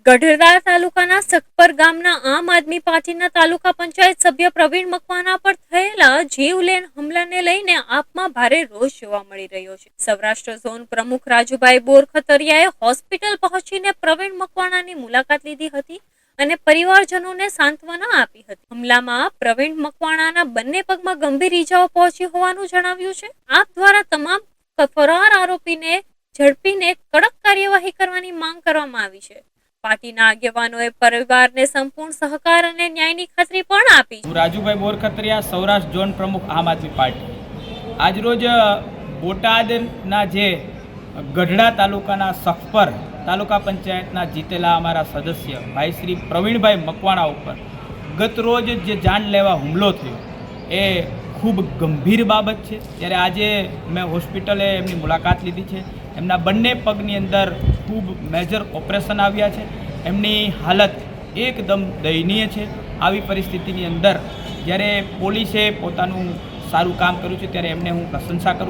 ગઢડા તાલુકાના સખપર ગામના આમ આદમી પાર્ટીના તાલુકા પંચાયત સભ્ય પ્રવીણ મકવાણા પર થયેલા જીવલેણ હુમલાને લઈને આપમાં ભારે રોષ જોવા મળી રહ્યો છે। સૌરાષ્ટ્ર ઝોન પ્રમુખ રાજુભાઈ બોરખતરિયાએ હોસ્પિટલ પહોંચીને પ્રવીણ મકવાણાની મુલાકાત લીધી હતી અને પરિવારજનોને સાંત્વના આપી હતી। હુમલામાં પ્રવીણ મકવાણાના બંને પગમાં ગંભીર ઈજાઓ પહોંચી હોવાનું જણાવ્યું છે। આપ દ્વારા તમામ ફરાર આરોપીને ઝડપીને કડક કાર્યવાહી કરવાની માંગ કરવામાં આવી છે। પાર્ટીના આગેવાનોએ પરિવારને સંપૂર્ણ સહકાર અને ન્યાયની ખાતરી પણ આપી। હું રાજુભાઈ બોરખતરિયા, સૌરાષ્ટ્ર ઝોન પ્રમુખ આમ આદમી પાર્ટી। આજરોજ બોટાદના જે ગઢડા તાલુકાના સખપર તાલુકા પંચાયતના જીતેલા અમારા સદસ્ય ભાઈ શ્રી પ્રવીણભાઈ મકવાણા ઉપર ગત રોજ જે જાનલેવા હુમલો થયો એ ખૂબ ગંભીર બાબત છે। ત્યારે આજે મેં હોસ્પિટલે એમની મુલાકાત લીધી છે। એમના બંને પગની અંદર ખૂબ મેજર ઓપરેશન આવ્યા છે। એમની હાલત એકદમ દયનીય છે। આવી પરિસ્થિતિની અંદર જ્યારે પોલીસે પોતાનું સારું કામ કર્યું છે ત્યારે એમને હું પ્રશંસા કરું